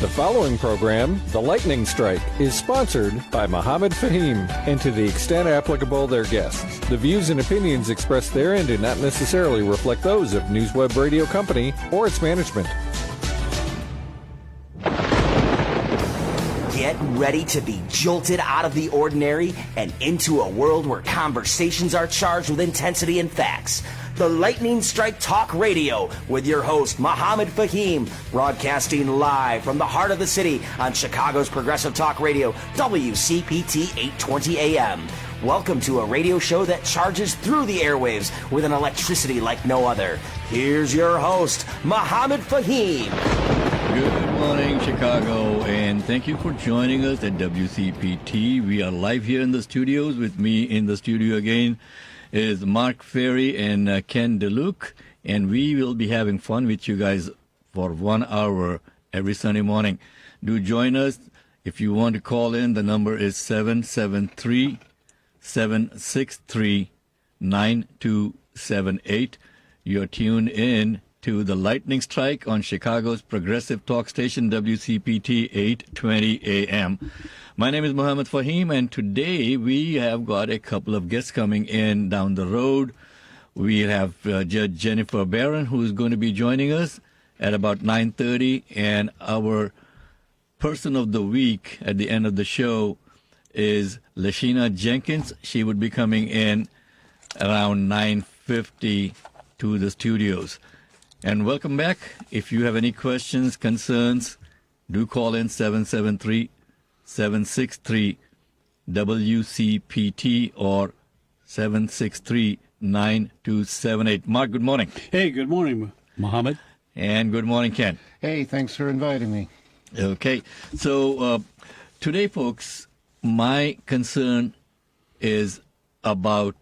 The following program, The Lightning Strike, is sponsored by Mohammed Faheem and to the extent applicable their guests. The views and opinions expressed therein do not necessarily reflect those of NewsWeb Radio Company or its management. Get ready to be jolted out of the ordinary and into a world where conversations are charged with intensity and facts. The Lightning Strike Talk Radio with your host, Mohammed Faheem, broadcasting live from the heart of the city on Chicago's Progressive Talk Radio, WCPT 820 AM. Welcome to a radio show that charges through the airwaves with an electricity like no other. Here's your host, Mohammed Faheem. Good morning, Chicago, and thank you for joining us at WCPT. We are live here in the studios. With me in the studio again is Mark Ferry and Ken DeLuke, and we will be having fun with you guys for 1 hour every Sunday morning. Do join us. If you want to call in, the number is 773-763-9278. You're tuned in to the Lightning Strike on Chicago's Progressive Talk Station, WCPT 820 AM. My name is Mohammed Faheem, and today we have got a couple of guests coming in down the road. We have Judge Jennifer Barron, who is going to be joining us at about 9:30, and our person of the week at the end of the show is Lashina Jenkins. She would be coming in around 9:50 to the studios. And welcome back. If you have any questions, concerns, do call in 773-763-WCPT or 763-9278. Mark, good morning. Hey, good morning, Mohammed. And good morning, Ken. Hey, thanks for inviting me. Okay. So today, folks, my concern is about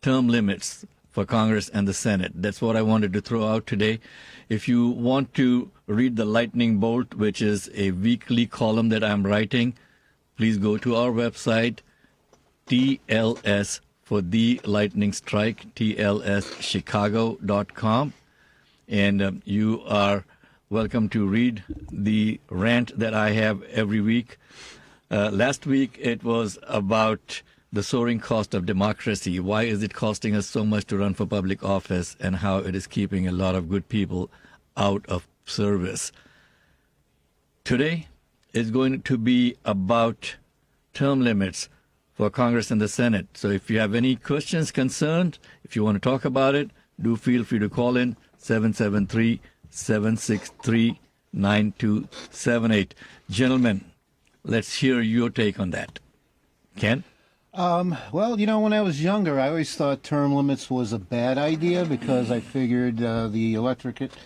term limits for Congress and the Senate. That's what I wanted to throw out today. If you want to read the Lightning Bolt, which is a weekly column that I'm writing, please go to our website, TLS for the Lightning Strike, TLSchicago.com. And you are welcome to read the rant that I have every week. Last week it was about the soaring cost of democracy. Why is it costing us so much to run for public office, and how it is keeping a lot of good people out of service? Today is going to be about term limits for Congress and the Senate. So if you have any questions, concerns, if you want to talk about it, do feel free to call in 773-763-9278. Gentlemen, let's hear your take on that. Ken? Well, when I was younger, I always thought term limits was a bad idea because I figured the electorate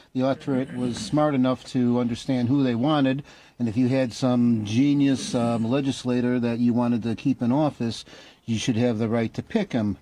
was smart enough to understand who they wanted, and if you had some genius legislator that you wanted to keep in office, you should have the right to pick him.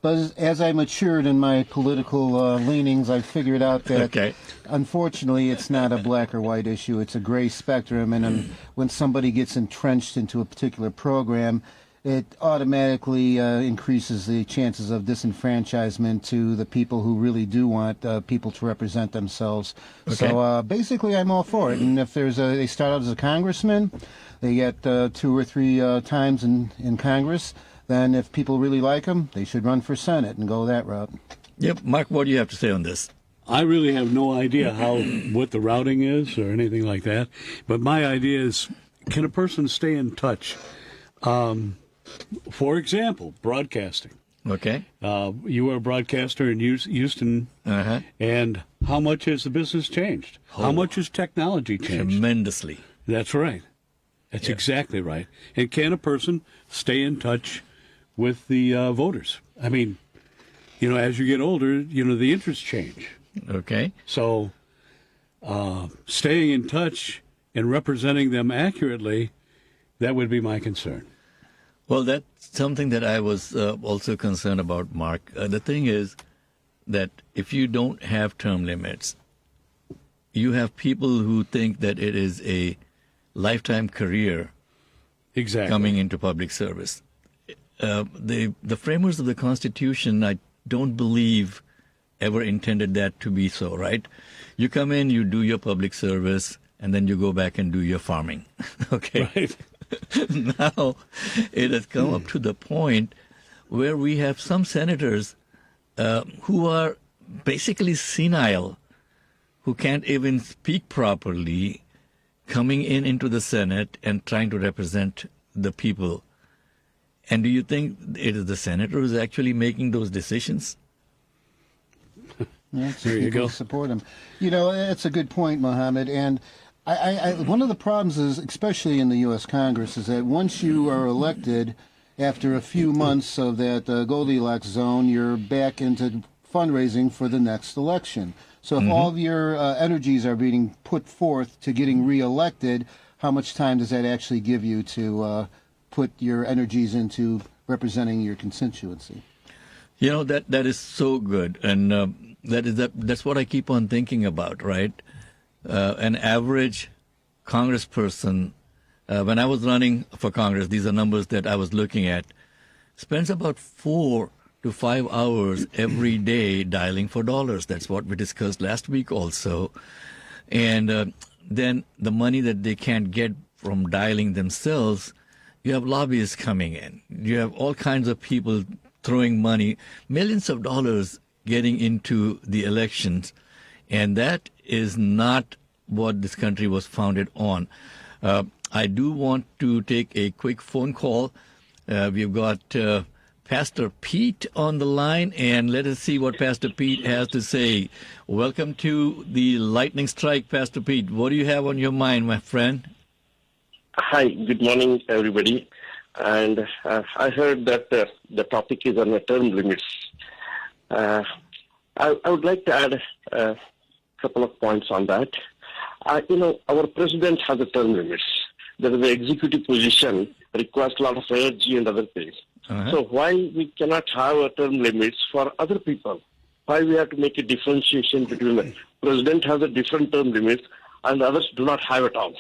But as I matured in my political leanings, I figured out that, Unfortunately, it's not a black or white issue. It's a gray spectrum, and when somebody gets entrenched into a particular program, it automatically increases the chances of disenfranchisement to the people who really do want people to represent themselves. Okay. So basically, I'm all for it. And if they start out as a congressman, they get 2 or 3 times in Congress, then if people really like them, they should run for Senate and go that route. Yep. Mark, what do you have to say on this? I really have no idea what the routing is or anything like that. But my idea is, can a person stay in touch? For example, broadcasting. Okay. You were a broadcaster in Houston, and how much has the business changed? How much has technology changed? Tremendously. That's right. That's exactly right. And can a person stay in touch with the voters? I mean, as you get older, the interests change. Okay. So staying in touch and representing them accurately, that would be my concern. Well, that's something that I was also concerned about, Mark. The thing is that if you don't have term limits, you have people who think that it is a lifetime career coming into public service. The framers of the Constitution, I don't believe, ever intended that to be so, right? You come in, you do your public service, and then you go back and do your farming. Okay. Right. Now it has come up to the point where we have some senators who are basically senile, who can't even speak properly, coming into the Senate and trying to represent the people. And do you think it is the senator who's actually making those decisions? Yeah, so There you people go. support him. You know, it's a good point, Mohammed. And one of the problems is, especially in the U.S. Congress, is that once you are elected, after a few months of that Goldilocks zone, you're back into fundraising for the next election. So if all of your energies are being put forth to getting reelected, how much time does that actually give you to put your energies into representing your constituency? You know, that is so good, and that's what I keep on thinking about, right? An average congressperson, when I was running for Congress, these are numbers that I was looking at, spends about 4 to 5 hours every day dialing for dollars. That's what we discussed last week also. And then the money that they can't get from dialing themselves, you have lobbyists coming in. You have all kinds of people throwing money, millions of dollars getting into the elections. And that is not what this country was founded on. I do want to take a quick phone call. We've got Pastor Pete on the line, and let us see what Pastor Pete has to say. Welcome to the Lightning Strike, Pastor Pete. What do you have on your mind, my friend? Hi, good morning, everybody. And I heard that the topic is on the term limits. I would like to add a couple of points on that. Our president has a term limits. There is an executive position requires a lot of energy and other things. Uh-huh. So why we cannot have a term limits for other people? Why we have to make a differentiation between the president has a different term limits and others do not have it all?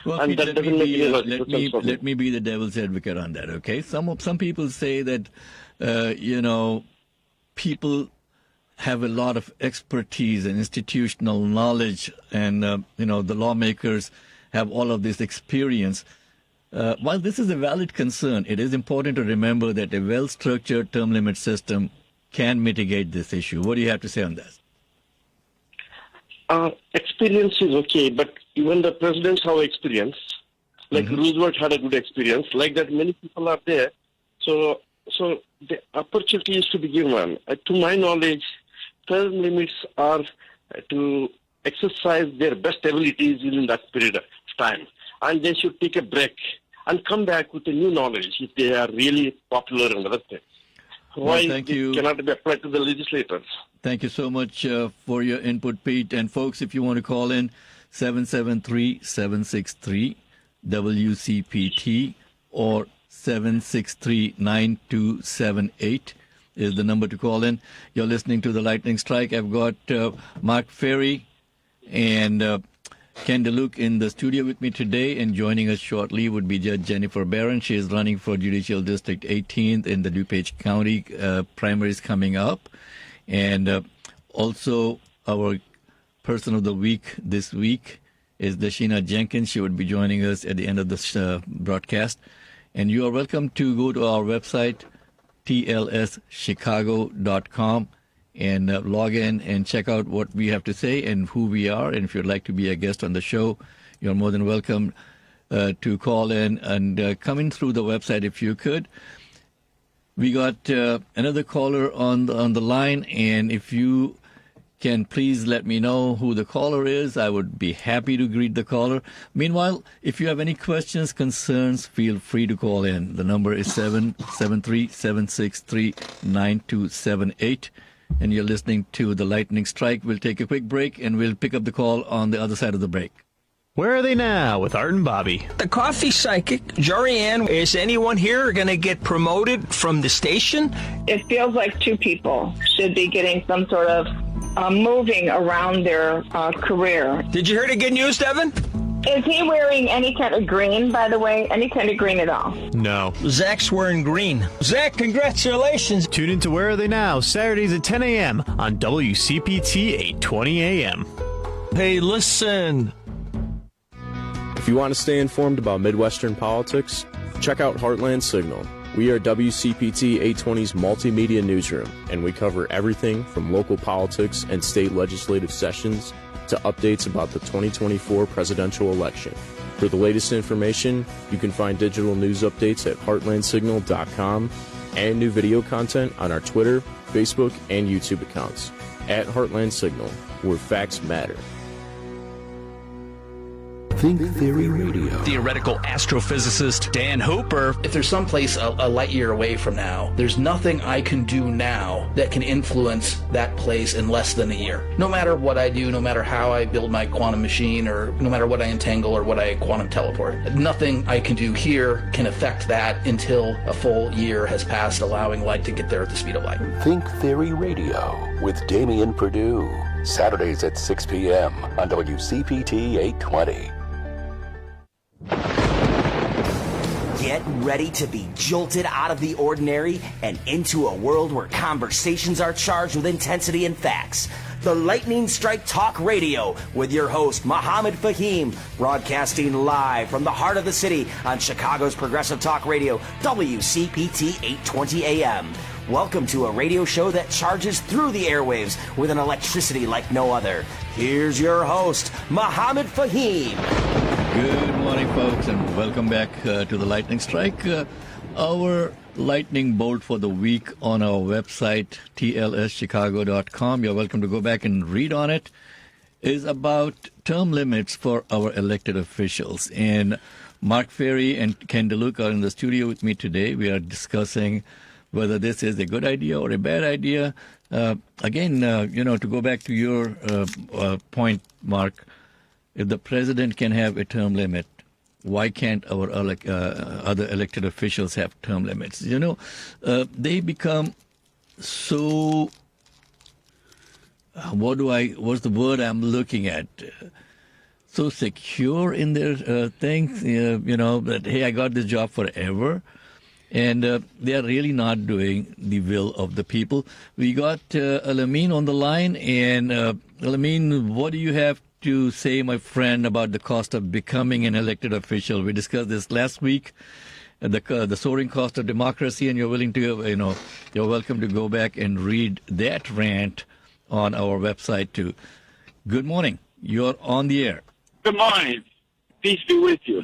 Well, And Pete, that let doesn't me make be, any logical sense for me. let me be the devil's advocate on that, okay? Some people say that, people have a lot of expertise and institutional knowledge, and, the lawmakers have all of this experience. While this is a valid concern, it is important to remember that a well-structured term limit system can mitigate this issue. What do you have to say on that? Experience is okay, but even the presidents have experience. Like Roosevelt had a good experience. Like that, many people are there. So the opportunity is to be given. To my knowledge, term limits are to exercise their best abilities in that period of time. And they should take a break and come back with a new knowledge if they are really popular and other things. Why thank it you. cannot be applied to the legislators? Thank you so much for your input, Pete. And folks, if you want to call in, 773-763-WCPT or 763-9278 is the number to call in. You're listening to the Lightning Strike. I've got Mark Ferry and Ken DeLuke in the studio with me today, and joining us shortly would be Judge Jennifer Barron. She is running for Judicial District 18th in the DuPage County primaries coming up. And also our person of the week this week is Dashina Jenkins. She would be joining us at the end of this broadcast. And you are welcome to go to our website, tlschicago.com, and log in and check out what we have to say and who we are. And if you'd like to be a guest on the show, you're more than welcome to call in and come in through the website if you could. We got another caller on the line, and if you can please let me know who the caller is, I would be happy to greet the caller. Meanwhile, if you have any questions, concerns, feel free to call in. The number is 773-763-9278. And you're listening to the Lightning Strike. We'll take a quick break, and we'll pick up the call on the other side of the break. Where are they now with Art and Bobby? The coffee psychic, Jorianne, is anyone here going to get promoted from the station? It feels like two people should be getting some sort of moving around their career. Did you hear the good news, Devin? Is he wearing any kind of green, by the way? Any kind of green at all? No. Zach's wearing green. Zach, congratulations. Tune into Where Are They Now, Saturdays at 10 a.m. on WCPT 820 a.m. Hey, listen. If you want to stay informed about Midwestern politics, check out Heartland Signal. We are WCPT 820's multimedia newsroom, and we cover everything from local politics and state legislative sessions to updates about the 2024 presidential election. For the latest information, you can find digital news updates at heartlandsignal.com and new video content on our Twitter, Facebook, and YouTube accounts. At Heartland Signal, where facts matter. Think Theory Radio. Theoretical astrophysicist Dan Hooper. If there's someplace a light year away from now, there's nothing I can do now that can influence that place in less than a year. No matter what I do, no matter how I build my quantum machine, or no matter what I entangle or what I quantum teleport, nothing I can do here can affect that until a full year has passed, allowing light to get there at the speed of light. Think Theory Radio with Damian Perdue. Saturdays at 6 p.m. on WCPT 820. Get ready to be jolted out of the ordinary and into a world where conversations are charged with intensity and facts. The Lightning Strike Talk Radio with your host, Mohammed Faheem, broadcasting live from the heart of the city on Chicago's Progressive Talk Radio, WCPT 820 AM. Welcome to a radio show that charges through the airwaves with an electricity like no other. Here's your host, Mohammed Faheem. Good morning, folks, and welcome back to the Lightning Strike. Our lightning bolt for the week on our website, tlschicago.com. You're welcome to go back and read on it. Is about term limits for our elected officials. And Mark Ferry and Ken DeLuca are in the studio with me today. We are discussing whether this is a good idea or a bad idea. Again, to go back to your point, Mark, if the president can have a term limit, why can't our other elected officials have term limits? They become so, what's the word I'm looking at? So secure in their things, that, hey, I got this job forever. And they are really not doing the will of the people. We got Alameen on the line. And Alameen, what do you have to say, my friend, about the cost of becoming an elected official? We discussed this last week, the soaring cost of democracy, and you're welcome to go back and read that rant on our website too. Good morning. You're on the air. Good morning. Peace be with you.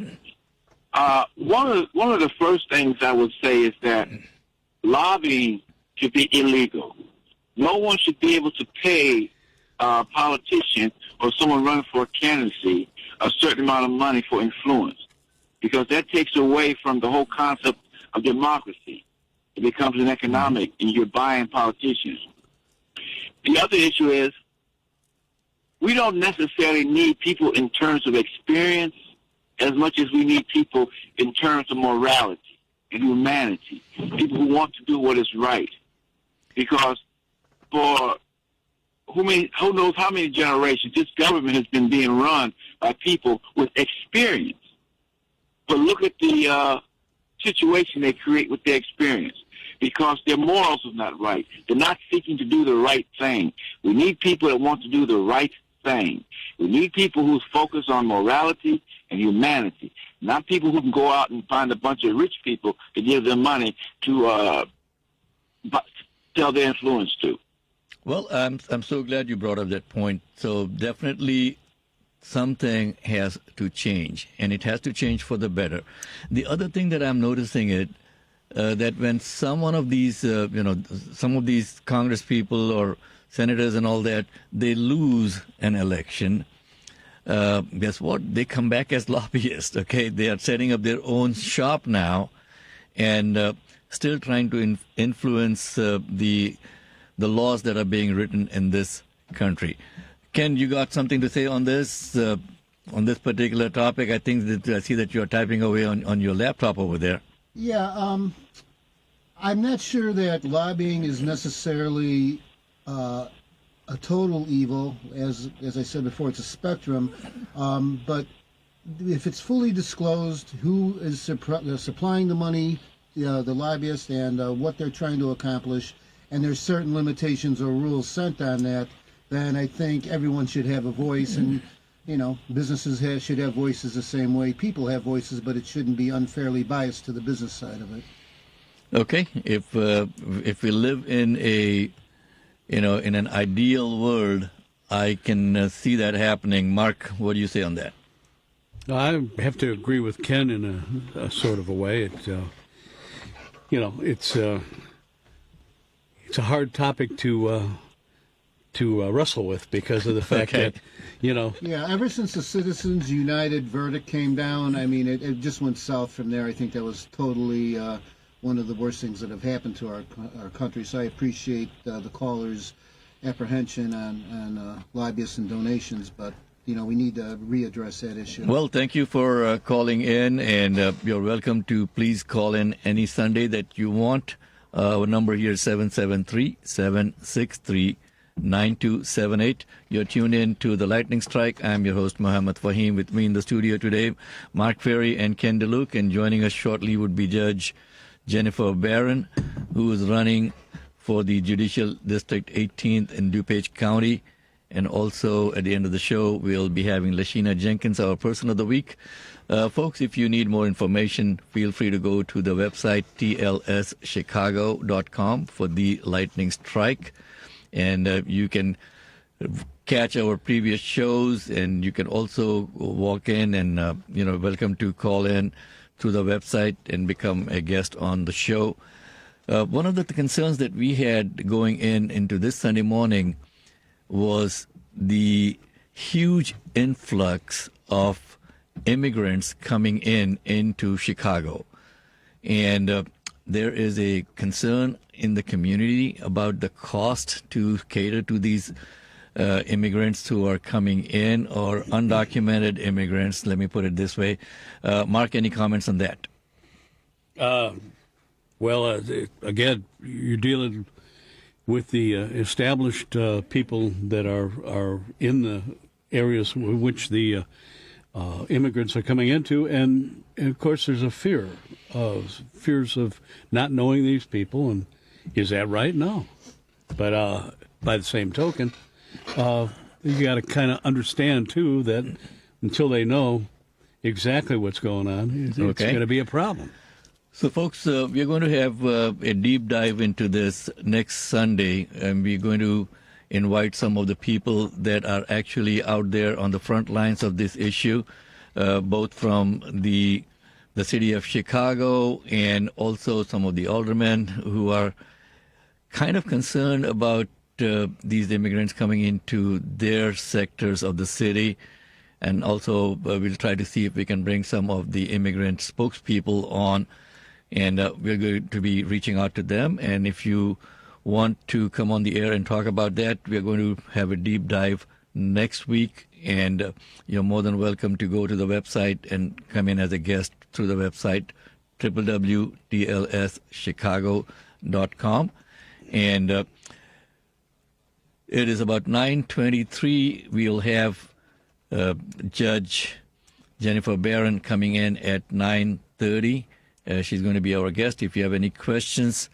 One of the first things I would say is that lobbying should be illegal. No one should be able to pay a politician or someone running for a candidacy a certain amount of money for influence, because that takes away from the whole concept of democracy. It becomes an economic, and you're buying politicians. The other issue is we don't necessarily need people in terms of experience as much as we need people in terms of morality and humanity, people who want to do what is right. Because for who knows how many generations, this government has been being run by people with experience. But look at the situation they create with their experience, because their morals are not right. They're not seeking to do the right thing. We need people that want to do the right thing. We need people who's focused on morality and humanity, not people who can go out and find a bunch of rich people to give them money to sell their influence to. Well, I'm so glad you brought up that point. So definitely something has to change, and it has to change for the better. The other thing that I'm noticing is that when some of these Congress people or senators and all that, they lose an election, guess what? They come back as lobbyists, okay? They are setting up their own shop now and still trying to influence the laws that are being written in this country. Ken, you got something to say on this particular topic? I think that I see that you're typing away on your laptop over there. Yeah, I'm not sure that lobbying is necessarily a total evil. As I said before, it's a spectrum. But if it's fully disclosed who is supplying the money, the lobbyists, and what they're trying to accomplish, and there's certain limitations or rules sent on that, then I think everyone should have a voice. And businesses should have voices the same way people have voices, but it shouldn't be unfairly biased to the business side of it. Okay, if we live in in an ideal world, I can see that happening. Mark, what do you say on that? I have to agree with Ken in a sort of a way. It's a hard topic to wrestle with because of the fact that, Yeah, ever since the Citizens United verdict came down, I mean, it just went south from there. I think that was totally one of the worst things that have happened to our country. So I appreciate the callers' apprehension on lobbyists and donations, but we need to readdress that issue. Well, thank you for calling in, and you're welcome to please call in any Sunday that you want. Our number here is 773-763-9278. You're tuned in to The Lightning Strike. I'm your host, Mohammed Faheem. With me in the studio today, Mark Ferry and Ken DeLuke, and joining us shortly would be Judge Jennifer Barron, who is running for the Judicial District 18th in DuPage County. And also, at the end of the show, we'll be having Lashina Jenkins, our Person of the Week. Folks, if you need more information, feel free to go to the website tlschicago.com for the Lightning Strike. And you can catch our previous shows, and you can also walk in and, welcome to call in through the website and become a guest on the show. One of the concerns that we had going into this Sunday morning was the huge influx of immigrants coming into Chicago. And there is a concern in the community about the cost to cater to these immigrants who are coming in, or undocumented immigrants, let me put it this way. Mark, any comments on that? Again, you're dealing with the established people that are in the areas in which the immigrants are coming into, and of course there's a fears of not knowing these people, and is that right? No. But by the same token, you got to kind of understand too that until they know exactly what's going on, it's going to be a problem. So, folks, we're going to have a deep dive into this next Sunday, and we're going to invite some of the people that are actually out there on the front lines of this issue, both from the city of Chicago and also some of the aldermen who are kind of concerned about these immigrants coming into their sectors of the city. And also, we'll try to see if we can bring some of the immigrant spokespeople on. And we're going to be reaching out to them. And if you want to come on the air and talk about that, we're going to have a deep dive next week. And you're more than welcome to go to the website and come in as a guest through the website, www.tlschicago.com. And it is about 9:23. We'll have Judge Jennifer Barron coming in at 9:30. She's going to be our guest. If you have any questions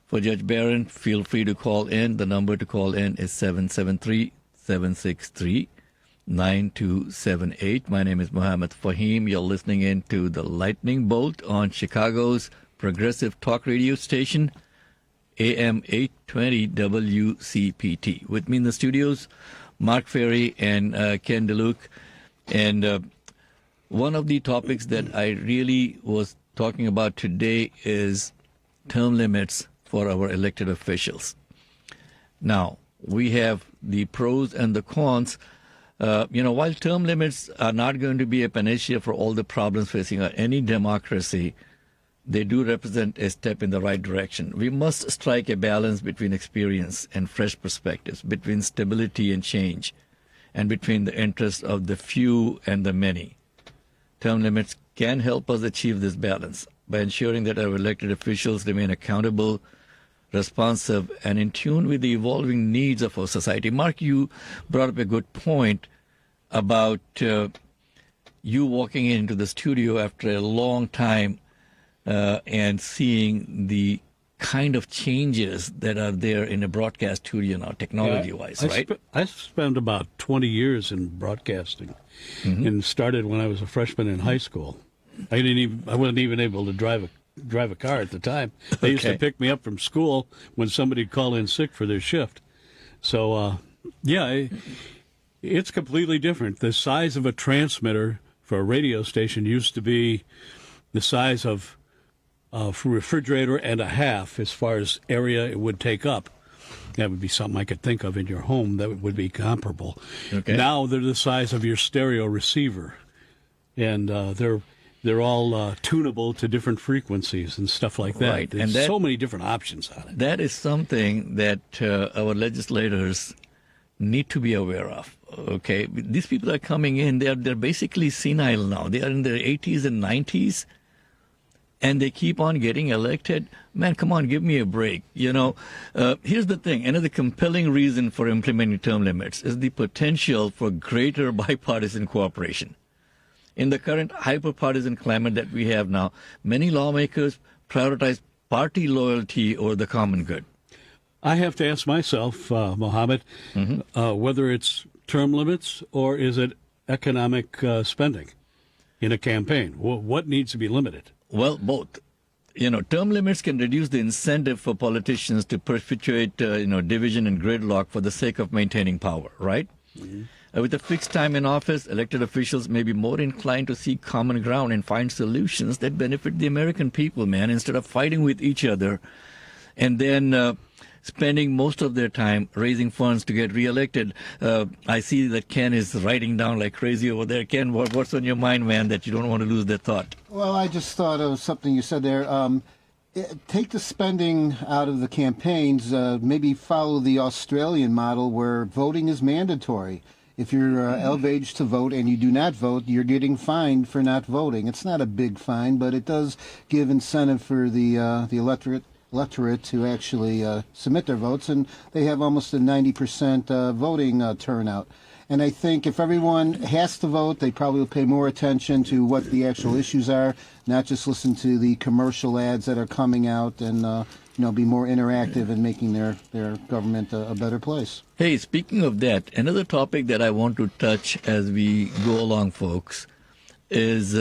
for Judge Barron, feel free to call in. The number to call in is 773-763-9278. My name is Mohammed Faheem. You're listening in to The Lightning Bolt on Chicago's progressive talk radio station, AM 820 WCPT. With me in the studios, Mark Ferry and Ken DeLuke. And one of the topics that I really was talking about today is term limits for our elected officials. Now, we have the pros and the cons. While term limits are not going to be a panacea for all the problems facing any democracy, they do represent a step in the right direction. We must strike a balance between experience and fresh perspectives, between stability and change, and between the interests of the few and the many. Term limits can help us achieve this balance by ensuring that our elected officials remain accountable, responsive, and in tune with the evolving needs of our society. Mark, you brought up a good point about you walking into the studio after a long time and seeing the kind of changes that are there in a broadcast studio now, technology-wise, right? I spent about 20 years in broadcasting, and started when I was a freshman in high school. I wasn't even able to drive a car at the time. They used to pick me up from school when somebody'd call in sick for their shift. So, it's completely different. The size of a transmitter for a radio station used to be the size of a refrigerator and a half as far as area it would take up. That would be something I could think of in your home that would be comparable. Okay. Now they're the size of your stereo receiver, and they're all tunable to different frequencies and stuff like that. Right. There's so many different options on it. That is something that our legislators need to be aware of. Okay, these people are coming in. They're basically senile now. They are in their 80s and 90s, and they keep on getting elected. Man, come on, give me a break. Here's the thing. Another compelling reason for implementing term limits is the potential for greater bipartisan cooperation. In the current hyper-partisan climate that we have now, many lawmakers prioritize party loyalty over the common good. I have to ask myself, Mohammed, whether it's term limits or is it economic spending in a campaign? What needs to be limited? Well, both. Term limits can reduce the incentive for politicians to perpetuate, division and gridlock for the sake of maintaining power, right? With a fixed time in office, elected officials may be more inclined to seek common ground and find solutions that benefit the American people, man, instead of fighting with each other and then spending most of their time raising funds to get reelected. I see that Ken is writing down like crazy over there. Ken, what's on your mind, man, that you don't want to lose that thought? Well, I just thought of something you said there. Take the spending out of the campaigns. Maybe follow the Australian model where voting is mandatory. If you're of age to vote and you do not vote, you're getting fined for not voting. It's not a big fine, but it does give incentive for the electorate to actually submit their votes, and they have almost a 90% voting turnout. And I think if everyone has to vote, they probably will pay more attention to what the actual issues are, not just listen to the commercial ads that are coming out, and be more interactive in making their government a better place. Hey, speaking of that, another topic that I want to touch as we go along, folks, is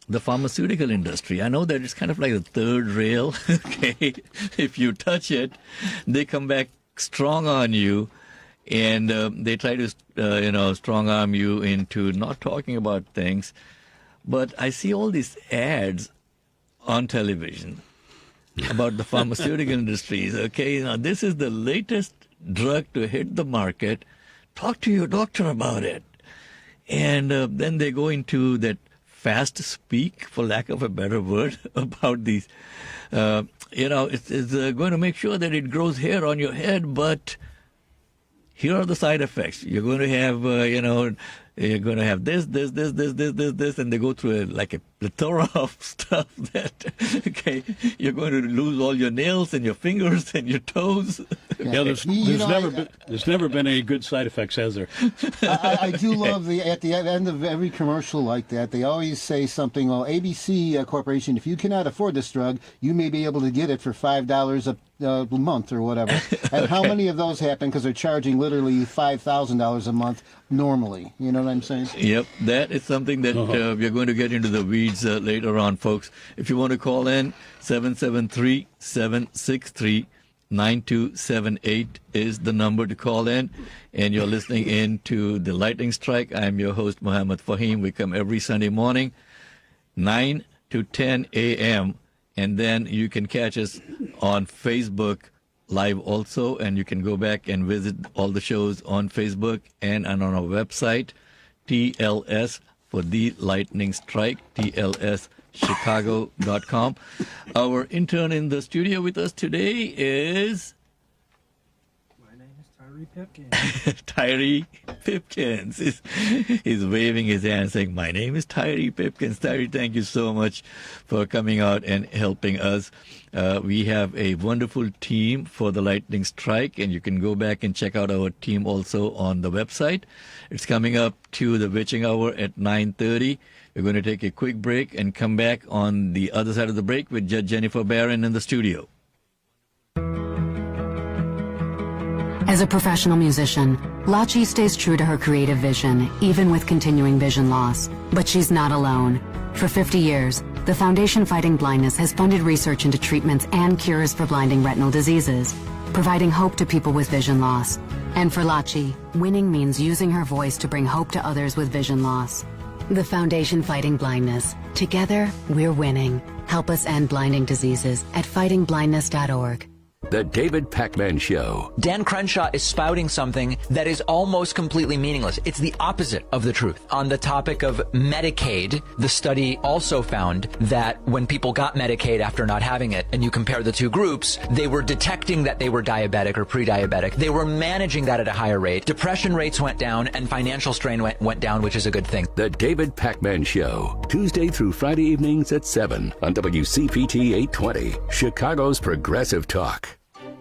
the pharmaceutical industry. I know that it's kind of like the third rail. Okay, if you touch it, they come back strong on you, and they try to, strong arm you into not talking about things. But I see all these ads on television about the pharmaceutical industries. Okay, now this is the latest drug to hit the market. Talk to your doctor about it. And then they go into that fast speak, for lack of a better word, about these. It's going to make sure that it grows hair on your head, but here are the side effects. You're going to have, you're going to have this, and they go through a plethora of stuff that, you're going to lose all your nails and your fingers and your toes. Yeah, there's never been any good side effects, has there? I do love at the end of every commercial like that, they always say something, ABC Corporation, if you cannot afford this drug, you may be able to get it for $5 a month or whatever. And how many of those happen because they're charging literally $5,000 a month normally? You know what I'm saying? Yep, that is something that we're going to get into the weeds later on, folks. If you want to call in, 773-763-9278 is the number to call in. And you're listening in to the Lightning Strike. I'm your host, Mohammed Faheem. We come every Sunday morning, 9 to 10 a.m., and then you can catch us on Facebook Live also, and you can go back and visit all the shows on Facebook and on our website, TLS for The Lightning Strike, TLSchicago.com. Our intern in the studio with us today is... Tyree Pipkins. He's waving his hand saying, my name is Tyree Pipkins. Tyree, thank you so much for coming out and helping us. We have a wonderful team for the Lightning Strike, and you can go back and check out our team also on the website. It's coming up to the witching hour at 9:30. We're going to take a quick break and come back on the other side of the break with Judge Jennifer Barron in the studio. As a professional musician, Lachi stays true to her creative vision, even with continuing vision loss. But she's not alone. For 50 years, the Foundation Fighting Blindness has funded research into treatments and cures for blinding retinal diseases, providing hope to people with vision loss. And for Lachi, winning means using her voice to bring hope to others with vision loss. The Foundation Fighting Blindness. Together, we're winning. Help us end blinding diseases at fightingblindness.org. The David Pac-Man Show. Dan Crenshaw is spouting something that is almost completely meaningless. It's the opposite of the truth. On the topic of Medicaid, the study also found that when people got Medicaid after not having it, and you compare the two groups, they were detecting that they were diabetic or pre-diabetic. They were managing that at a higher rate. Depression rates went down, and financial strain went down, which is a good thing. The David Pac-Man Show. Tuesday through Friday evenings at 7 on WCPT 820, Chicago's Progressive Talk.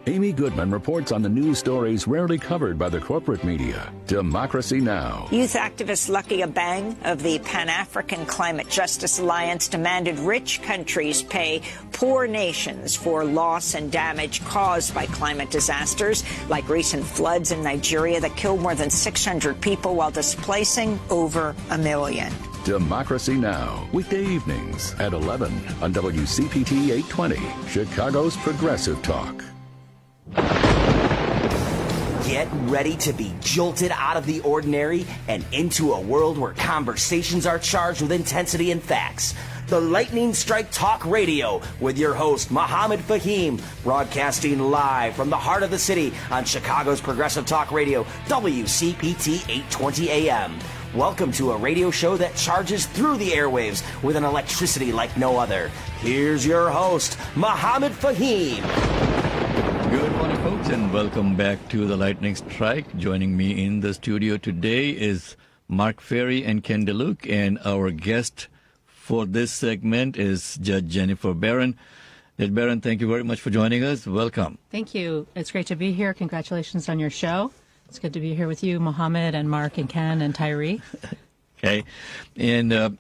Amy Goodman reports on the news stories rarely covered by the corporate media. Democracy Now! Youth activist Lucky Abang of the Pan-African Climate Justice Alliance demanded rich countries pay poor nations for loss and damage caused by climate disasters, like recent floods in Nigeria that killed more than 600 people while displacing over 1 million. Democracy Now! Weekday evenings at 11 on WCPT 820, Chicago's Progressive Talk. Get ready to be jolted out of the ordinary and into a world where conversations are charged with intensity and facts. The Lightning Strike Talk Radio with your host, Mohammed Faheem, broadcasting live from the heart of the city on Chicago's Progressive Talk Radio, WCPT 820 AM. Welcome to a radio show that charges through the airwaves with an electricity like no other. Here's your host, Mohammed Faheem. Good morning, folks, and welcome back to the Lightning Strike. Joining me in the studio today is Mark Ferry and Ken DeLuke, and our guest for this segment is Judge Jennifer Barron. Judge Barron, thank you very much for joining us. Welcome. Thank you. It's great to be here. Congratulations on your show. It's good to be here with you, Mohammed, and Mark, and Ken, and Tyree. Okay. And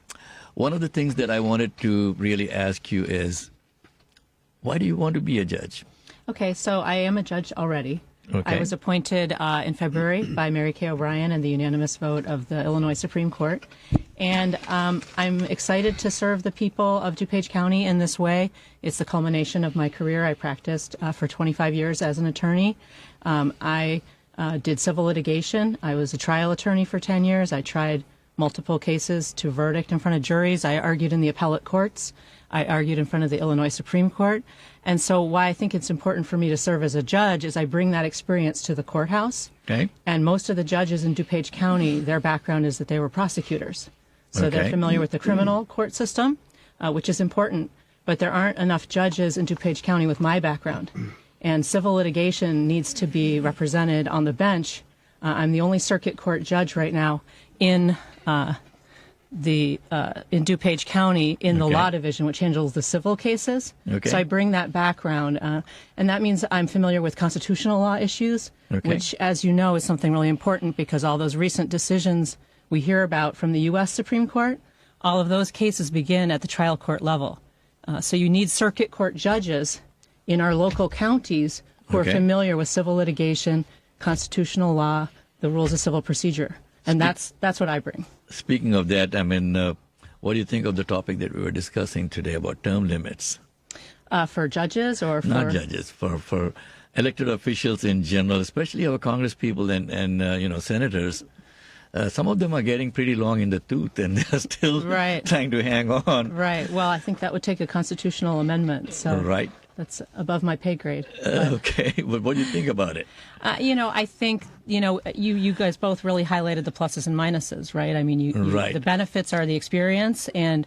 one of the things that I wanted to really ask you is, why do you want to be a judge? Okay, so I am a judge already. Okay. I was appointed in February by Mary Kay O'Brien and the unanimous vote of the Illinois Supreme Court. And I'm excited to serve the people of DuPage County in this way. It's the culmination of my career. I practiced for 25 years as an attorney. I did civil litigation. I was a trial attorney for 10 years. I tried multiple cases to verdict in front of juries. I argued in the appellate courts. I argued in front of the Illinois Supreme Court. And so why I think it's important for me to serve as a judge is I bring that experience to the courthouse. Okay. And most of the judges in DuPage County, their background is that they were prosecutors. So they're familiar with the criminal court system, which is important. But there aren't enough judges in DuPage County with my background. And civil litigation needs to be represented on the bench. I'm the only circuit court judge right now in DuPage County in the law division, which handles the civil cases. Okay. So I bring that background, and that means I'm familiar with constitutional law issues, which, as you know, is something really important because all those recent decisions we hear about from the U.S. Supreme Court, all of those cases begin at the trial court level. So you need circuit court judges in our local counties who are familiar with civil litigation, constitutional law, the rules of civil procedure. And that's what I bring. Speaking of that, I mean, what do you think of the topic that we were discussing today about term limits? For judges or for... Not judges, for elected officials in general, especially our Congress people and senators. Some of them are getting pretty long in the tooth, and they're still trying to hang on. Right. Well, I think that would take a constitutional amendment. So that's above my pay grade. Okay. But what do you think about it? I think, you guys both really highlighted the pluses and minuses, right? I mean, the benefits are the experience. And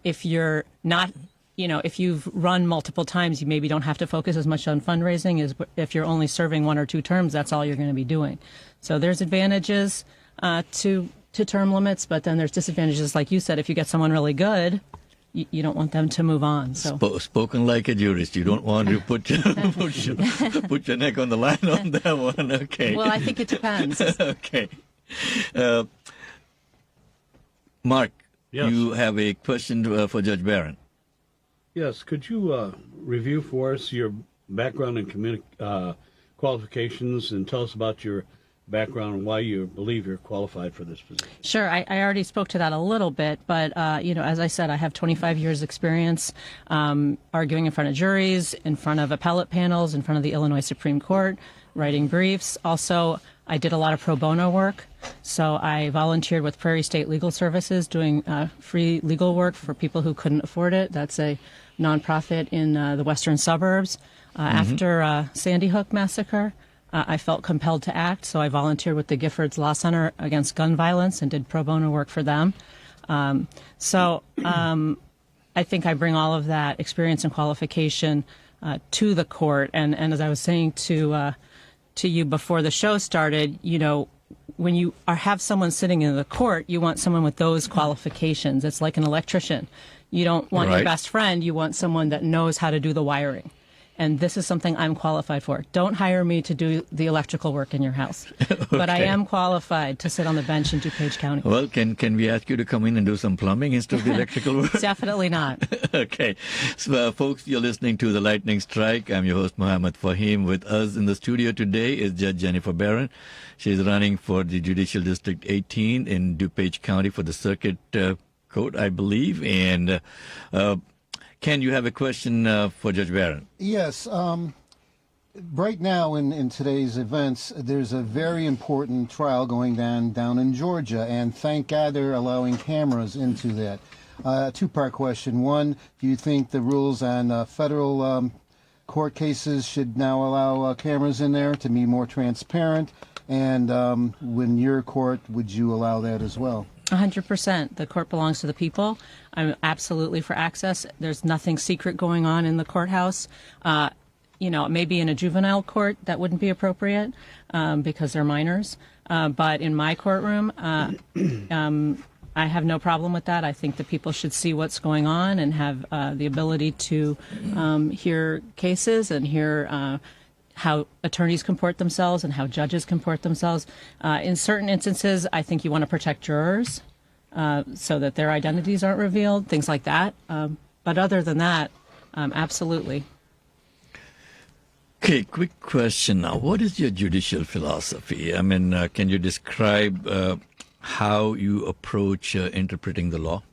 if you're not, if you've run multiple times, you maybe don't have to focus as much on fundraising as if you're only serving 1 or 2 terms, that's all you're going to be doing. So there's advantages to term limits, but then there's disadvantages. Like you said, if you get someone really good, you don't want them to move on. So spoken like a jurist. You don't want to put your neck on the line on that one. Okay. Well, I think it depends. Okay. Mark, you have a question for Judge Barron. Yes. Could you review for us your background and qualifications, and tell us about your background and why you believe you're qualified for this position. Sure. I already spoke to that a little bit, but, as I said, I have 25 years experience arguing in front of juries, in front of appellate panels, in front of the Illinois Supreme Court, writing briefs. Also, I did a lot of pro bono work. So I volunteered with Prairie State Legal Services doing free legal work for people who couldn't afford it. That's a nonprofit in the western suburbs. After Sandy Hook massacre, I felt compelled to act, so I volunteered with the Giffords Law Center Against Gun Violence and did pro bono work for them. I think I bring all of that experience and qualification to the court. And as I was saying to you before the show started, when you have someone sitting in the court, you want someone with those qualifications. It's like an electrician. You don't want your best friend. You want someone that knows how to do the wiring. And this is something I'm qualified for. Don't hire me to do the electrical work in your house. Okay. But I am qualified to sit on the bench in DuPage County. Well, can we ask you to come in and do some plumbing instead of the electrical work? Definitely not. Okay. So, folks, you're listening to The Lightning Strike. I'm your host, Mohammed Faheem. With us in the studio today is Judge Jennifer Barron. She's running for the Judicial District 18 in DuPage County for the Circuit Court, I believe. And Ken, you have a question for Judge Barron? Yes. Right now in today's events, there's a very important trial going down in Georgia, and thank God they're allowing cameras into that. Two-part question. One, do you think the rules on federal court cases should now allow cameras in there to be more transparent? And when your court, would you allow that as well? 100%. The court belongs to the people. I'm absolutely for access. There's nothing secret going on in the courthouse. Maybe in a juvenile court that wouldn't be appropriate because they're minors. But in my courtroom, I have no problem with that. I think the people should see what's going on and have the ability to hear cases and hear how attorneys comport themselves and how judges comport themselves. In certain instances, I think you want to protect jurors so that their identities aren't revealed, things like that. But other than that, absolutely. Okay, quick question now. What is your judicial philosophy? I mean, can you describe how you approach interpreting the law?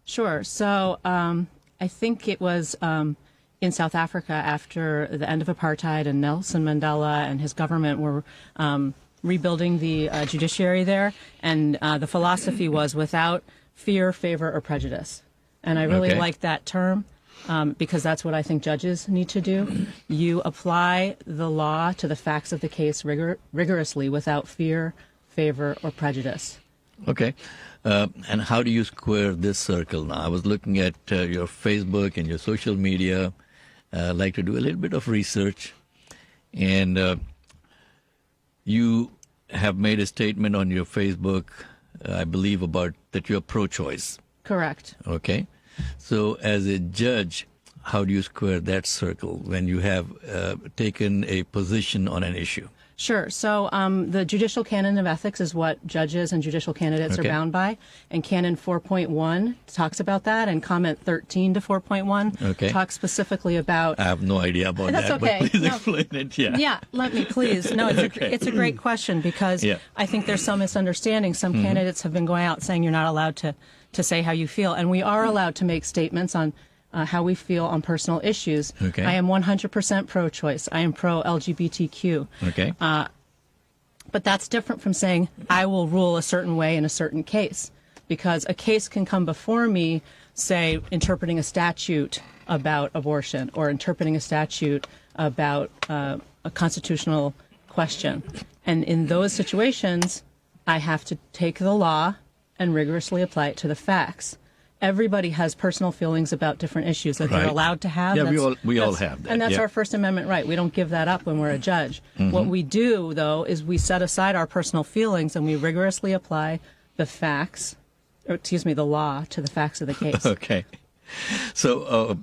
Sure. So I think it was in South Africa after the end of apartheid, and Nelson Mandela and his government were rebuilding the judiciary there, and the philosophy was without fear, favor, or prejudice. And I really like that term because that's what I think judges need to do. You apply the law to the facts of the case rigorously without fear, favor, or prejudice. Okay. And how do you square this circle now? I was looking at your Facebook and your social media. Like to do a little bit of research, and you have made a statement on your Facebook, I believe, about that you're pro-choice. Correct. Okay. So as a judge, how do you square that circle when you have taken a position on an issue? Sure. So the judicial canon of ethics is what judges and judicial candidates are bound by. And Canon 4.1 talks about that, and Comment 13 to 4.1 talks specifically about... I have no idea about That's that, okay. but please explain it. Yeah, let me, please. No, it's a great question because I think there's some misunderstanding. Some candidates have been going out saying you're not allowed to say how you feel, and we are allowed to make statements on how we feel on personal issues. I am 100% pro-choice. I am pro-LGBTQ. But that's different from saying I will rule a certain way in a certain case, because a case can come before me, say, interpreting a statute about abortion or interpreting a statute about a constitutional question. And in those situations, I have to take the law and rigorously apply it to the facts. Everybody has personal feelings about different issues that they're allowed to have. Yeah, we all have that. And that's our First Amendment right. We don't give that up when we're a judge. What we do, though, is we set aside our personal feelings and we rigorously apply the facts, the law to the facts of the case. Okay. So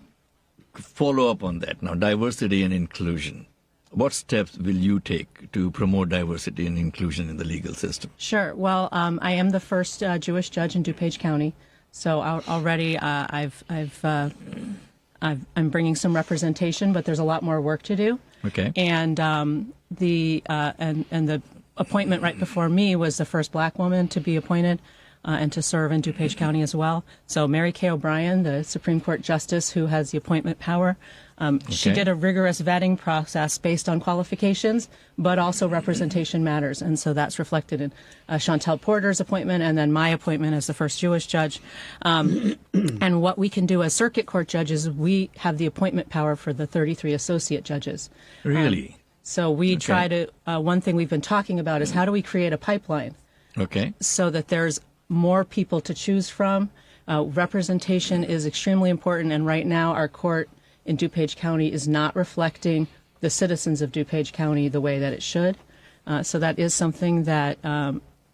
follow up on that now, diversity and inclusion. What steps will you take to promote diversity and inclusion in the legal system? Sure. Well, I am the first Jewish judge in DuPage County. So already I've I'm bringing some representation, but there's a lot more work to do. Okay. And the appointment right before me was the first black woman to be appointed and to serve in DuPage County as well. So Mary Kay O'Brien, the Supreme Court Justice who has the appointment power, she did a rigorous vetting process based on qualifications, but also representation matters. And so that's reflected in Chantel Porter's appointment and then my appointment as the first Jewish judge. And what we can do as circuit court judges, we have the appointment power for the 33 associate judges. Really? So we try to, one thing we've been talking about is how do we create a pipeline so that there's more people to choose from. Representation is extremely important, and right now our court in DuPage County is not reflecting the citizens of DuPage County the way that it should. So that is something that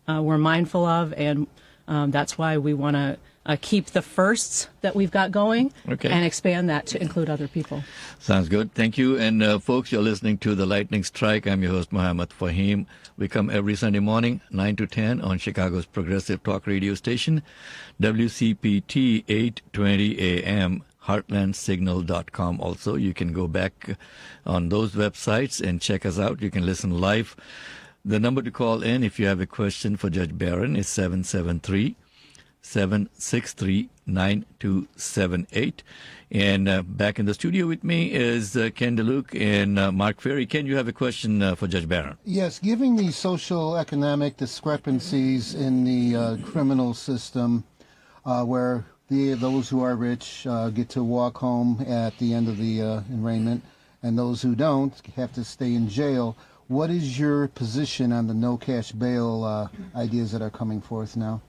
we're mindful of, and that's why we want to keep the firsts that we've got going and expand that to include other people. Sounds good. Thank you. And folks, you're listening to The Lightning Strike. I'm your host, Mohammed Faheem. We come every Sunday morning, 9 to 10 on Chicago's progressive talk radio station, WCPT 820 AM, heartlandsignal.com. Also, you can go back on those websites and check us out. You can listen live. The number to call in if you have a question for Judge Barron is 773-763-9278. And back in the studio with me is Ken DeLuke and Mark Ferry. Ken, you have a question for Judge Barron. Yes, given the social economic discrepancies in the criminal system where those who are rich get to walk home at the end of the arraignment and those who don't have to stay in jail, what is your position on the no cash bail ideas that are coming forth now?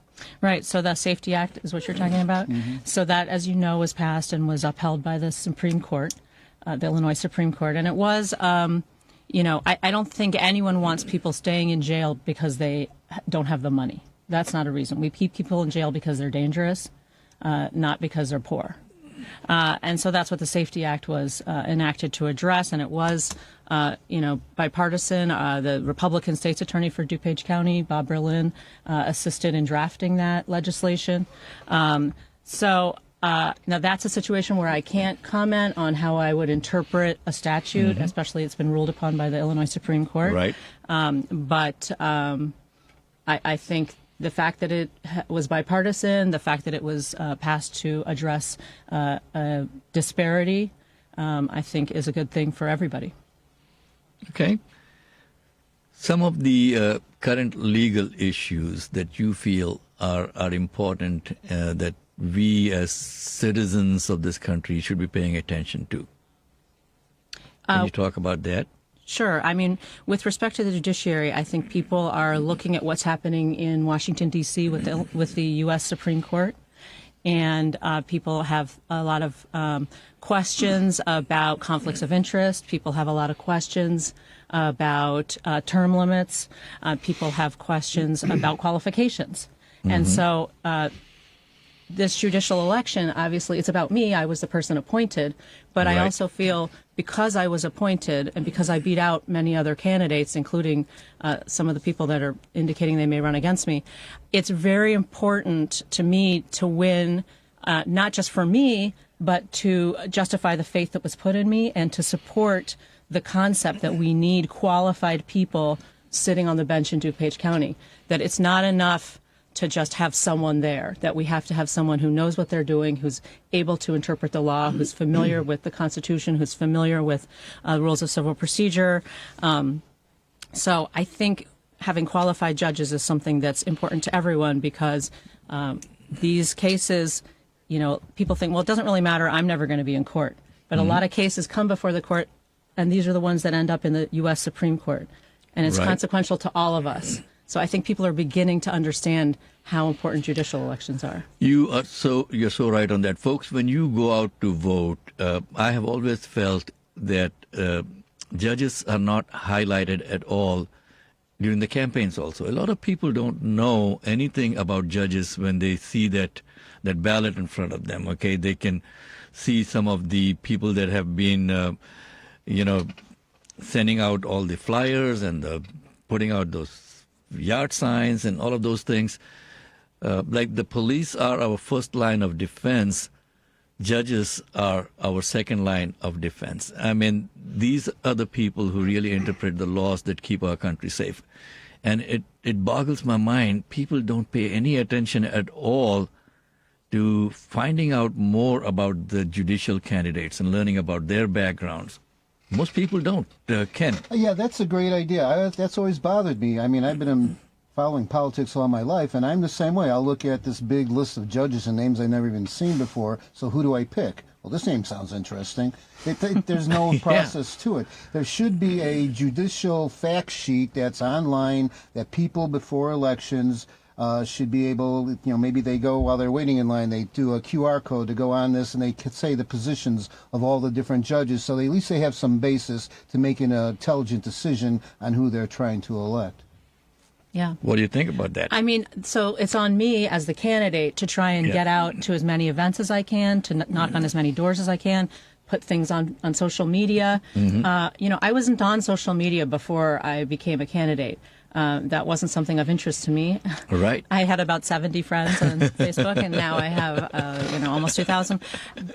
Right, so the Safety Act is what you're talking about. So that, as you know, was passed and was upheld by the Supreme Court, the Illinois Supreme Court. And it was, I don't think anyone wants people staying in jail because they don't have the money. That's not a reason. We keep people in jail because they're dangerous, not because they're poor. And so that's what the Safety Act was enacted to address, and it was, bipartisan. The Republican State's Attorney for DuPage County, Bob Berlin, assisted in drafting that legislation. Now that's a situation where I can't comment on how I would interpret a statute, especially it's been ruled upon by the Illinois Supreme Court. Right. But I think the fact that it was bipartisan, the fact that it was passed to address disparity, I think is a good thing for everybody. Okay. Some of the current legal issues that you feel are important that we as citizens of this country should be paying attention to. Can you talk about that? Sure. I mean, with respect to the judiciary, I think people are looking at what's happening in Washington, D.C. with the U.S. Supreme Court. And people have a lot of questions about conflicts of interest. People have a lot of questions about term limits. People have questions about qualifications. And so this judicial election, obviously, it's about me. I was the person appointed. But I also feel because I was appointed and because I beat out many other candidates, including some of the people that are indicating they may run against me, it's very important to me to win, not just for me, but to justify the faith that was put in me and to support the concept that we need qualified people sitting on the bench in DuPage County, that it's not enough to just have someone there, that we have to have someone who knows what they're doing, who's able to interpret the law, who's familiar with the Constitution, who's familiar with rules of civil procedure. So I think having qualified judges is something that's important to everyone because these cases, people think, well, it doesn't really matter. I'm never going to be in court. But a lot of cases come before the court, and these are the ones that end up in the U.S. Supreme Court. And it's consequential to all of us. So I think people are beginning to understand how important judicial elections are. You're so right on that. Folks, when you go out to vote, I have always felt that judges are not highlighted at all during the campaigns also. A lot of people don't know anything about judges when they see that ballot in front of them, okay? They can see some of the people that have been, sending out all the flyers and putting out those yard signs and all of those things. Like the police are our first line of defense. judges are our second line of defense. I mean, these are the people who really interpret the laws that keep our country safe. And it boggles my mind. People don't pay any attention at all to finding out more about the judicial candidates and learning about their backgrounds. Most people don't, Ken. Yeah, that's a great idea. That's always bothered me. I mean, I've been following politics all my life, and I'm the same way. I'll look at this big list of judges and names I've never even seen before, so who do I pick? Well, this name sounds interesting. There's no process to it. There should be a judicial fact sheet that's online that people before elections should be able, maybe they go while they're waiting in line, they do a QR code to go on this, and they could say the positions of all the different judges, so at least they have some basis to make an intelligent decision on who they're trying to elect. Yeah. What do you think about that? I mean, so it's on me as the candidate to try and get out to as many events as I can, to knock on as many doors as I can, put things on social media. I wasn't on social media before I became a candidate. That wasn't something of interest to me. Right. I had about 70 friends on Facebook, and now I have, almost 2,000.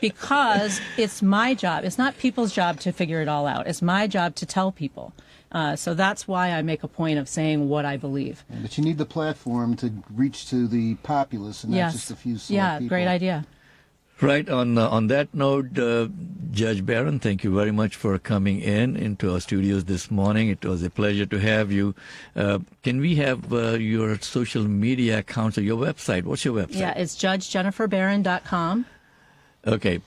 Because it's my job. It's not people's job to figure it all out. It's my job to tell people. So that's why I make a point of saying what I believe. But you need the platform to reach to the populace and not just a few select people. Great idea. Right. On that note, Judge Barron, thank you very much for coming into our studios this morning. It was a pleasure to have you. Can we have your social media accounts or your website? What's your website? Yeah, it's judgejenniferbarron.com. Okay.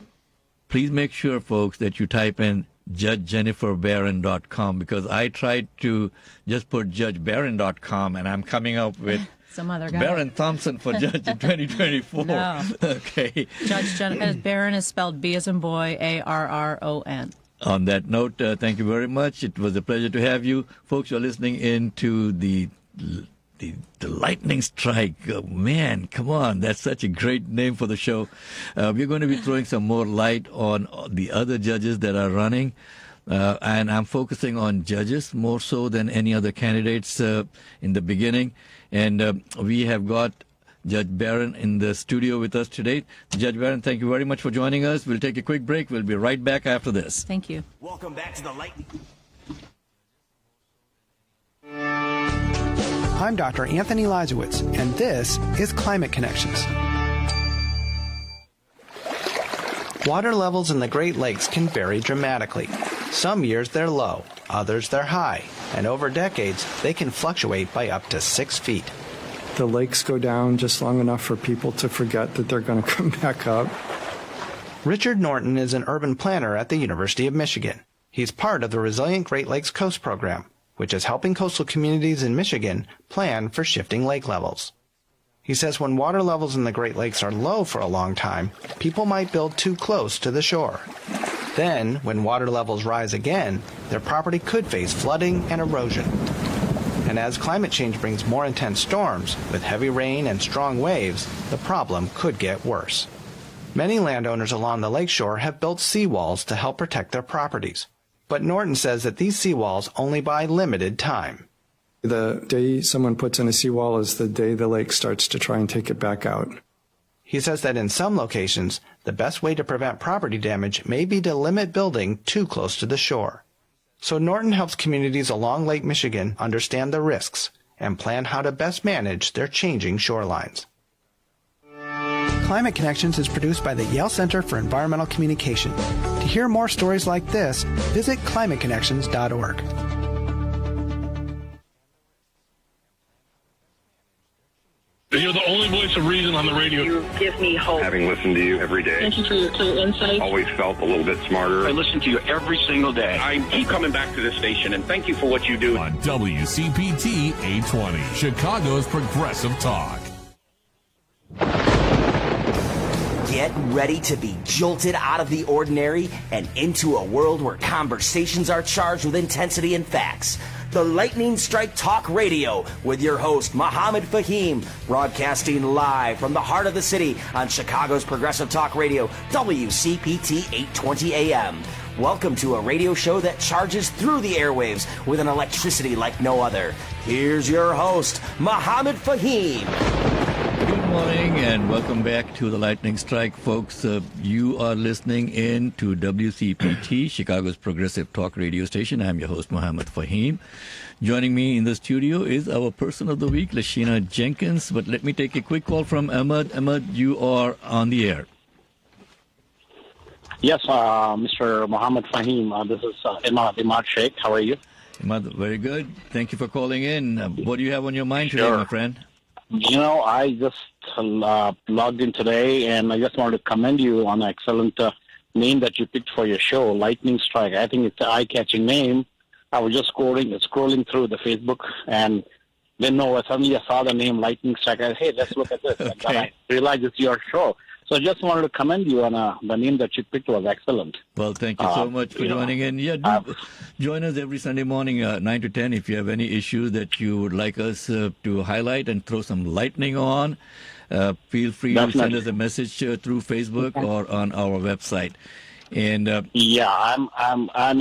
Please make sure, folks, that you type in judgejenniferbarron.com, because I tried to just put judgebarron.com and I'm coming up with some other guy. Barron Thompson for judge in 2024. No. Okay. Barron is spelled B as in boy, A-R-R-O-N. On that note, thank you very much. It was a pleasure to have you. Folks, you're listening into the lightning strike. Oh, man, come on. That's such a great name for the show. We're going to be throwing some more light on the other judges that are running. And I'm focusing on judges more so than any other candidates in the beginning. And we have got Judge Barron in the studio with us today. Judge Barron, thank you very much for joining us. We'll take a quick break. We'll be right back after this. Thank you. Welcome back to the Lightning. I'm Dr. Anthony Lizowitz, and this is Climate Connections. Water levels in the Great Lakes can vary dramatically. Some years they're low, others they're high, and over decades they can fluctuate by up to 6 feet. The lakes go down just long enough for people to forget that they're going to come back up. Richard Norton is an urban planner at the University of Michigan. He's part of the Resilient Great Lakes Coast program, which is helping coastal communities in Michigan plan for shifting lake levels. He says when water levels in the Great Lakes are low for a long time, people might build too close to the shore. Then, when water levels rise again, their property could face flooding and erosion. And as climate change brings more intense storms, with heavy rain and strong waves, the problem could get worse. Many landowners along the lakeshore have built seawalls to help protect their properties. But Norton says that these seawalls only buy limited time. The day someone puts in a seawall is the day the lake starts to try and take it back out. He says that in some locations, the best way to prevent property damage may be to limit building too close to the shore. So Norton helps communities along Lake Michigan understand the risks and plan how to best manage their changing shorelines. Climate Connections is produced by the Yale Center for Environmental Communication. To hear more stories like this, visit climateconnections.org. You're the only voice of reason on the radio. You give me hope. Having listened to you every day. Thank you for your clear insight. Always felt a little bit smarter. I listen to you every single day. I keep coming back to this station, and thank you for what you do. On WCPT 820, Chicago's Progressive Talk. Get ready to be jolted out of the ordinary and into a world where conversations are charged with intensity and facts. The Lightning Strike Talk Radio with your host, Mohammed Faheem, broadcasting live from the heart of the city on Chicago's Progressive Talk Radio, WCPT 820 AM. Welcome to a radio show that charges through the airwaves with an electricity like no other. Here's your host, Mohammed Faheem. morning, and welcome back to the Lightning Strike, folks. You are listening in to WCPT, Chicago's progressive talk radio station. I'm your host, Mohammed Faheem. Joining me in the studio is our person of the week, Lashina Jenkins. But let me take a quick call from Ahmad. Ahmad, you are on the air. Yes, Mr. Mohammed Faheem. This is Imad Sheikh. How are you? Imad, very good. Thank you for calling in. What do you have on your mind today, my friend? You know, I just logged in today, and I just wanted to commend you on an excellent name that you picked for your show, Lightning Strike. I think it's an eye-catching name. I was just scrolling through the Facebook, and then suddenly I saw the name Lightning Strike. I said, hey, let's look at this. Okay. And then I realized it's your show. So I just wanted to commend you on the name that you picked was excellent. Well, thank you so much for joining in. Yeah, do join us every Sunday morning, 9 to 10, if you have any issues that you would like us to highlight and throw some lightning on. Feel free to send us a message through Facebook or on our website. And yeah, I'm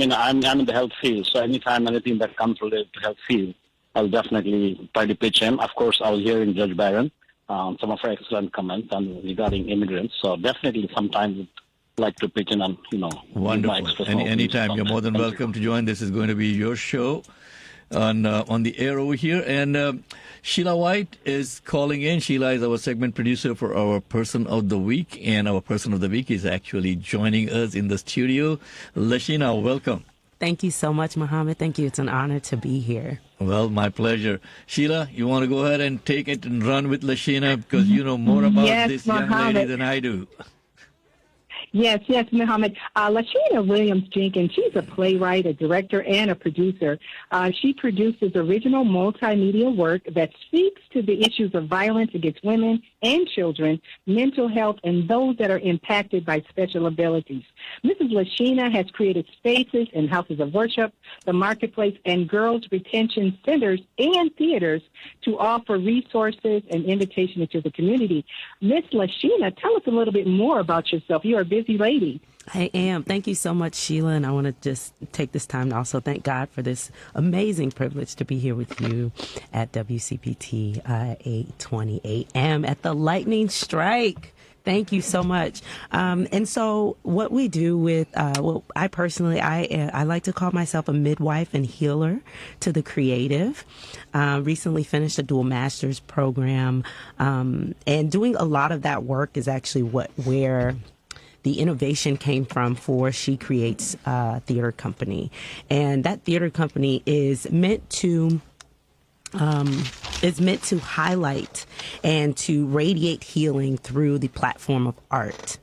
in the health field, so anytime anything that comes related to health field, I'll definitely try to pitch in. Of course, I was hearing Judge Barron. Some of her excellent comments regarding immigrants. So definitely sometimes I'd like to pitch in and, wonderful. Anytime, you're more than welcome to join. This is going to be your show on the air over here. And Sheila White is calling in. Sheila is our segment producer for our Person of the Week. And our Person of the Week is actually joining us in the studio. Lashina, welcome. Thank you so much, Mohammed. Thank you. It's an honor to be here. Well, my pleasure. Sheila, you want to go ahead and take it and run with Lashina because you know more about this young lady than I do. Yes, Mohammed. Lashina Williams Jenkins, she's a playwright, a director, and a producer. She produces original multimedia work that speaks to the issues of violence against women and children, mental health, and those that are impacted by special abilities. Mrs. Lashina has created spaces in houses of worship, the marketplace, and girls' retention centers and theaters to offer resources and invitation into the community. Miss Lashina, tell us a little bit more about yourself. You are a busy lady. I am. Thank you so much, Sheila. And I want to just take this time to also thank God for this amazing privilege to be here with you at WCPT 820 AM at the Lightning Strike. Thank you so much. And so what we do with, I personally, I like to call myself a midwife and healer to the creative. Recently finished a dual master's program. And doing a lot of that work is actually where the innovation came from for She Creates Theater Company. And that theater company is meant to highlight and to radiate healing through the platform of art.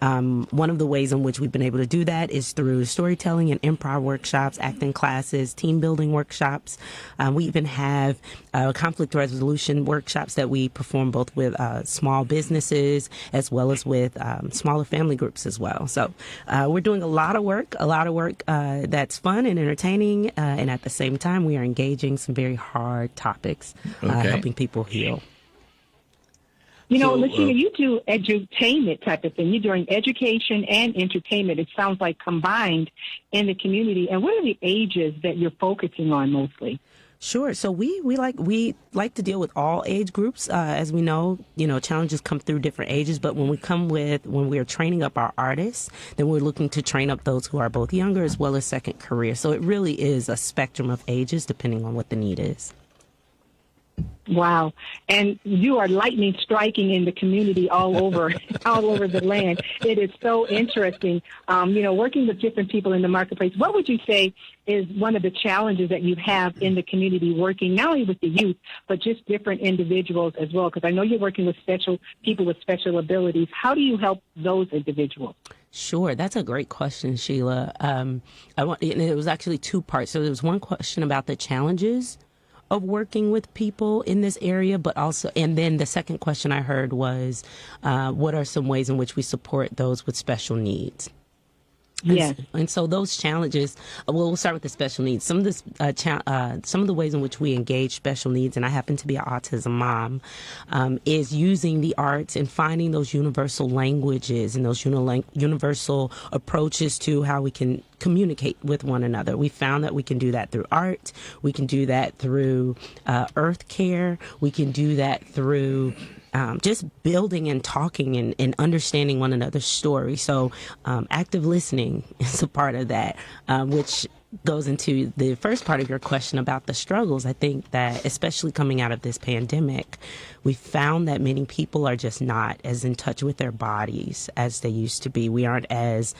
One of the ways in which we've been able to do that is through storytelling and improv workshops, acting classes, team building workshops. We even have conflict resolution workshops that we perform both with small businesses as well as with smaller family groups as well. So we're doing a lot of work that's fun and entertaining. And at the same time, we are engaging some very hard topics, helping people heal. Lashina, you do edutainment type of thing. You're doing education and entertainment. It sounds like combined in the community. And what are the ages that you're focusing on mostly? Sure. So we like to deal with all age groups. As we know, challenges come through different ages. But when we are training up our artists, then we're looking to train up those who are both younger as well as second career. So it really is a spectrum of ages depending on what the need is. Wow. And you are lightning striking in the community all over the land. It is so interesting, working with different people in the marketplace. What would you say is one of the challenges that you have in the community working not only with the youth, but just different individuals as well? Because I know you're working with people with special abilities. How do you help those individuals? Sure. That's a great question, Sheila. It was actually two parts. So there was one question about the challenges of working with people in this area, but also, and then the second question I heard was, what are some ways in which we support those with special needs? Yes. And so those challenges, we'll start with the special needs. Some of the ways in which we engage special needs, and I happen to be an autism mom, is using the arts and finding those universal languages and those universal approaches to how we can communicate with one another. We found that we can do that through art. We can do that through earth care. We can do that through just building and talking and understanding one another's story. So active listening is a part of that, which goes into the first part of your question about the struggles. I think that especially coming out of this pandemic, we found that many people are just not as in touch with their bodies as they used to be. We aren't as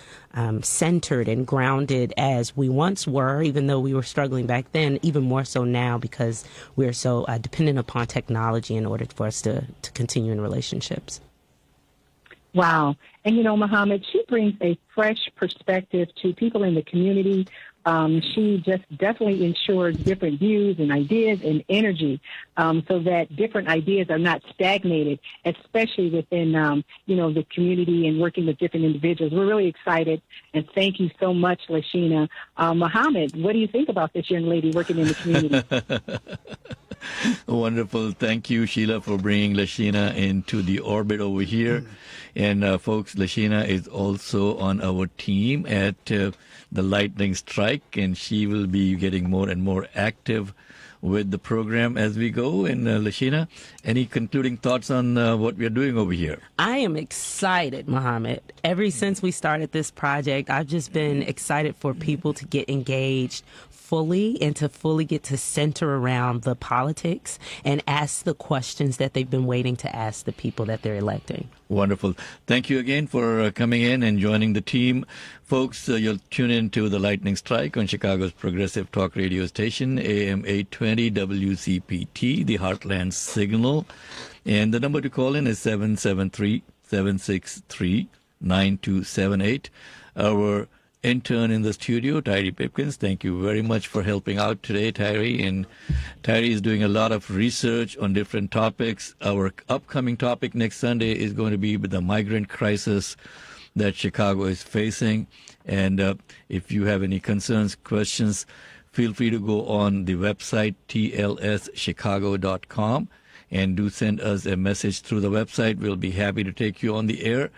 centered and grounded as we once were, even though we were struggling back then, even more so now because we're so dependent upon technology in order for us to continue in relationships. Wow. And, Mohammed, she brings a fresh perspective to people in the community. She just definitely ensures different views and ideas and energy so that different ideas are not stagnated, especially within, the community and working with different individuals. We're really excited, and thank you so much, Lashina. Mohammed, what do you think about this young lady working in the community? Wonderful. Thank you, Sheila, for bringing Lashina into the orbit over here. And folks, Lashina is also on our team at the Lightning Strike, and she will be getting more and more active with the program as we go. And Lashina, any concluding thoughts on what we are doing over here? I am excited, Mohammed. Ever since we started this project, I've just been excited for people to get engaged fully and to fully get to center around the politics and ask the questions that they've been waiting to ask the people that they're electing. Wonderful. Thank you again for coming in and joining the team. Folks, you'll tune in to the Lightning Strike on Chicago's progressive talk radio station, AM 820 WCPT, the Heartland Signal. And the number to call in is 773-763-9278. Our intern in the studio, Tyree Pipkins. Thank you very much for helping out today, Tyree. And Tyree is doing a lot of research on different topics. Our upcoming topic next Sunday is going to be the migrant crisis that Chicago is facing. And if you have any concerns, questions, feel free to go on the website, tlschicago.com, and do send us a message through the website. We'll be happy to take you on the air.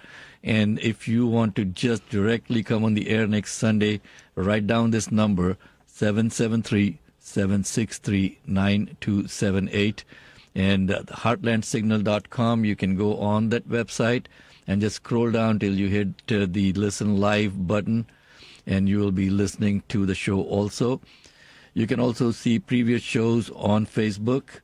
And if you want to just directly come on the air next Sunday, write down this number, 773-763-9278. And heartlandsignal.com, you can go on that website and just scroll down till you hit the Listen Live button, and you will be listening to the show also. You can also see previous shows on Facebook.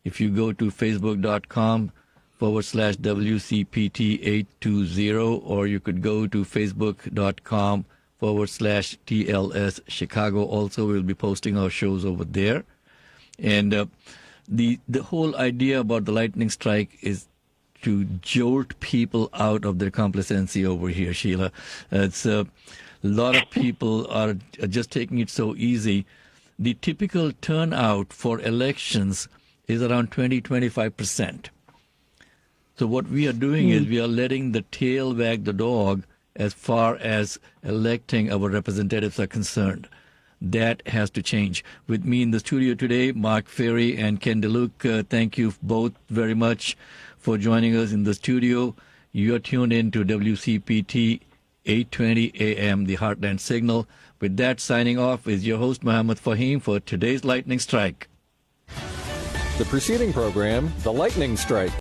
If you go to facebook.com/WCPT820, or you could go to facebook.com/TLS Chicago. Also, we'll be posting our shows over there. And the whole idea about the Lightning Strike is to jolt people out of their complacency over here, Sheila. It's a lot of people are just taking it so easy. The typical turnout for elections is around 20-25%. So what we are doing is we are letting the tail wag the dog as far as electing our representatives are concerned. That has to change. With me in the studio today, Mark Ferry and Ken DeLuke. Thank you both very much for joining us in the studio. You are tuned in to WCPT 820 AM, the Heartland Signal. With that, signing off is your host, Mohammed Faheem, for today's Lightning Strike. The preceding program, The Lightning Strike.